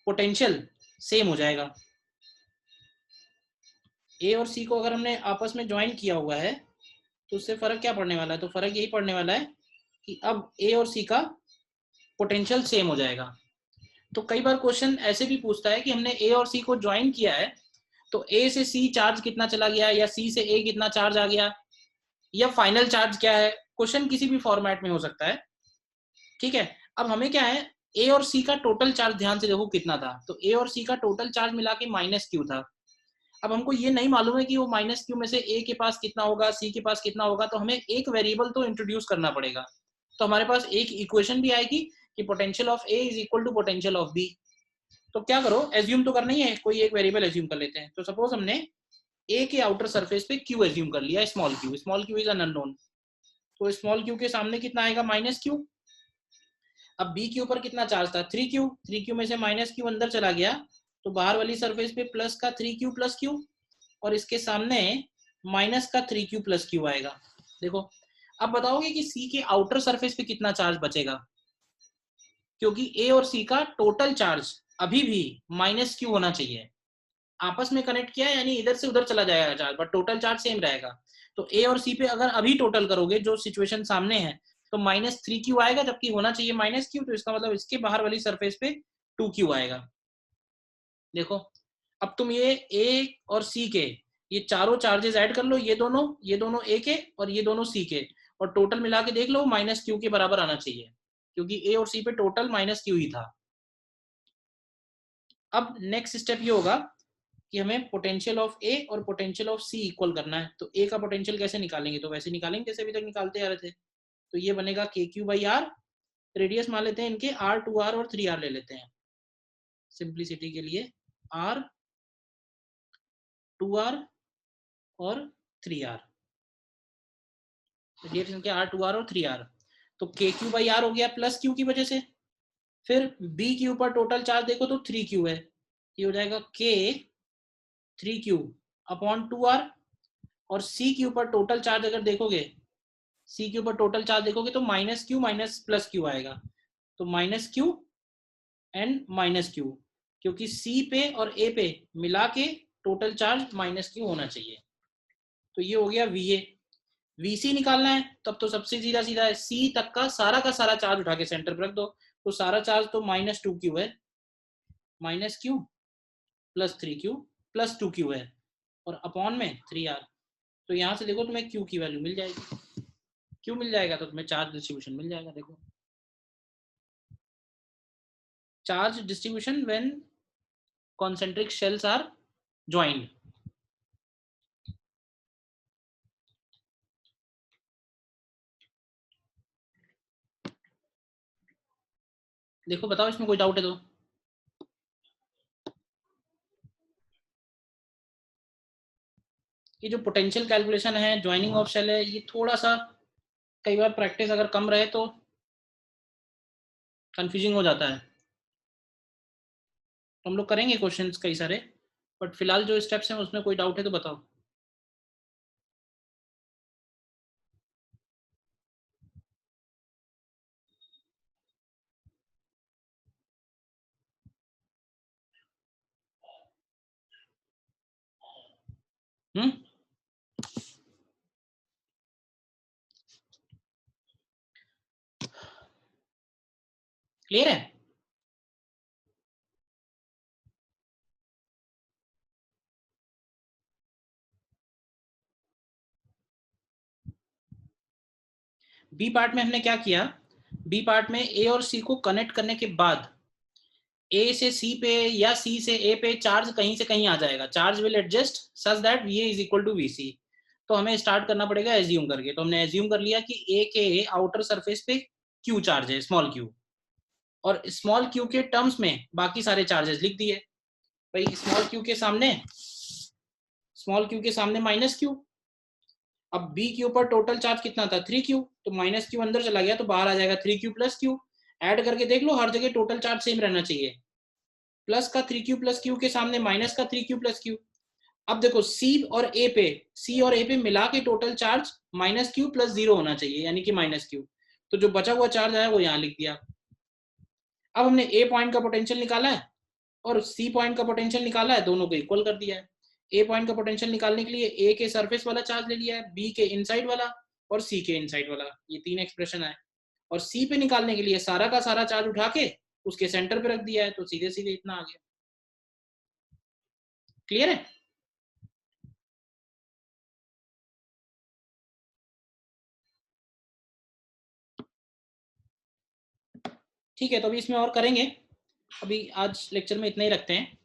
पोटेंशियल सेम हो जाएगा। ए और सी को अगर हमने आपस में ज्वाइन किया हुआ है तो उससे फर्क क्या पड़ने वाला है, तो फर्क यही पड़ने वाला है कि अब ए और सी का पोटेंशियल सेम हो जाएगा। तो कई बार क्वेश्चन ऐसे भी पूछता है कि हमने ए और सी को ज्वाइन किया है तो ए से सी चार्ज कितना चला गया, या सी से ए कितना चार्ज आ गया, या फाइनल चार्ज क्या है, क्वेश्चन किसी भी फॉर्मेट में हो सकता है। ठीक है, अब हमें क्या है, ए और सी का टोटल चार्ज ध्यान से देखो कितना था, तो ए और सी का टोटल चार्ज मिला के -q था। अब हमको ये नहीं मालूम है कि वो -q में से ए के पास कितना होगा, सी के पास कितना होगा, तो हमें एक वेरिएबल तो इंट्रोड्यूस करना पड़ेगा। तो हमारे पास एक इक्वेशन भी आएगी कि potential of A is equal to potential of B. तो क्या करो, एज्यूम तो करना ही है, कोई एक वेरिएबल एज्यूम कर लेते हैं। तो सपोज हमने ए के आउटर सरफेस पे q एज्यूम कर लिया, small q is an unknown, तो स्मॉल q के सामने कितना आएगा, -q। अब बी के ऊपर कितना चार्ज था, 3q में से -q अंदर चला गया, तो बाहर वाली सरफेस पे प्लस का 3q प्लस q, और इसके सामने -3q प्लस q आएगा। देखो अब बताओगे कि सी के आउटर सरफेस पे कितना चार्ज बचेगा, क्योंकि ए और सी का टोटल चार्ज अभी भी -q होना चाहिए, आपस में कनेक्ट किया है यानी इधर से उधर चला जाएगा charge, but total charge same रहेगा। तो ए और सी पे अगर अभी टोटल करोगे जो सिचुएशन सामने है, तो -3q आएगा, जबकि होना चाहिए -q, तो इसका मतलब इसके बाहर वाली सरफेस पे 2q आएगा। देखो अब तुम ये ए और सी के ये चारों चार्जेस ऐड कर लो, ये दोनों ए के और ये दोनों सी के, और टोटल मिला के देख लो -q के बराबर आना चाहिए, क्योंकि ए और सी पे टोटल -q ही था। अब नेक्स्ट स्टेप ये होगा कि हमें पोटेंशियल ऑफ ए और पोटेंशियल ऑफ सी इक्वल करना है। तो ए का पोटेंशियल कैसे निकालेंगे, तो वैसे निकालेंगे जैसे अभी तक निकालते आ रहे थे। तो ये बनेगा KQ/R, रेडियस मान लेते हैं इनके R, 2R और 3R ले लेते हैं सिंप्लिसिटी के लिए, R, 2R और 3R, रेडियस इनके R, 2R और 3R। तो KQ/R हो गया प्लस Q की वजह से। फिर B के ऊपर टोटल चार्ज देखो तो 3Q है, ये हो जाएगा K 3Q अपॉन 2R, और C के ऊपर टोटल चार्ज अगर देखोगे, C के ऊपर टोटल चार्ज देखोगे तो -Q माइनस प्लस Q आएगा, तो -Q एंड -Q, क्योंकि C पे और A पे मिला के टोटल चार्ज -Q होना चाहिए। तो ये हो गया VA। VC निकालना है तब तो सबसे सीधा सीधा है, C तक का सारा चार्ज उठा के सेंटर पर रख दो, तो सारा चार्ज तो -2Q है, -Q plus 3Q plus 2Q है, और अपॉन में 3R। तो यहाँ से देखो तुम्हें Q की वैल्यू मिल जाएगी, Q मिल जाएगा तो तुम्हें चार्ज डिस्ट्रीब्यूशन मिल जाएगा। देखो charge distribution when concentric shells are joined। देखो बताओ इसमें कोई डाउट है तो। ये जो पोटेंशियल कैलकुलेशन है, ज्वाइनिंग ऑफ शेल है, ये थोड़ा सा कई बार प्रैक्टिस अगर कम रहे तो कंफ्यूजिंग हो जाता है। तो हम लोग करेंगे क्वेश्चंस कई सारे, बट फिलहाल जो स्टेप्स हैं उसमें कोई डाउट है तो बताओ। क्लियर है? बी पार्ट में हमने क्या किया, बी पार्ट में ए और सी को कनेक्ट करने के बाद ए से सी पे या सी से ए पे चार्ज कहीं से कहीं आ जाएगा, charge will adjust such that VA is equal to VC। तो हमें स्टार्ट करना पड़ेगा एज्यूम करके। तो हमने एज्यूम कर लिया कि ए के आउटर सरफेस पे Q चार्ज है, स्मॉल q, और स्मॉल q के टर्म्स में बाकी सारे चार्जेस लिख दिए। भाई स्मॉल q के सामने -Q। अब B के ऊपर टोटल चार्ज कितना था 3Q, तो -Q अंदर चला गया तो बाहर आ जाएगा 3Q प्लस Q। ऐड करके देख लो, हर जगह टोटल चार्ज सेम रहना चाहिए, प्लस का 3Q प्लस Q के सामने माइनस का 3Q प्लस Q। अब देखो C और A पे मिला के टोटल चार्ज -Q प्लस 0 होना चाहिए, यानी कि -Q। तो जो बचा हुआ चार्ज आया वो यहाँ लिख दिया। अब हमने A पॉइंट का पोटेंशियल निकाला है और C पॉइंट का पोटेंशियल निकाला है, दोनों को इक्वल कर दिया है। A पॉइंट का पोटेंशियल निकालने के लिए A के सरफेस वाला चार्ज ले लिया है, B के इनसाइड वाला और C के इनसाइड वाला, ये तीन एक्सप्रेशन है। और C पे निकालने के लिए सारा का सारा चार्ज उठा के उसके सेंटर पे रख दिया है, तो सीधे सीधे इतना आ गया। क्लियर है? ठीक है, तो अभी इसमें और करेंगे, अभी आज लेक्चर में इतना ही रखते हैं।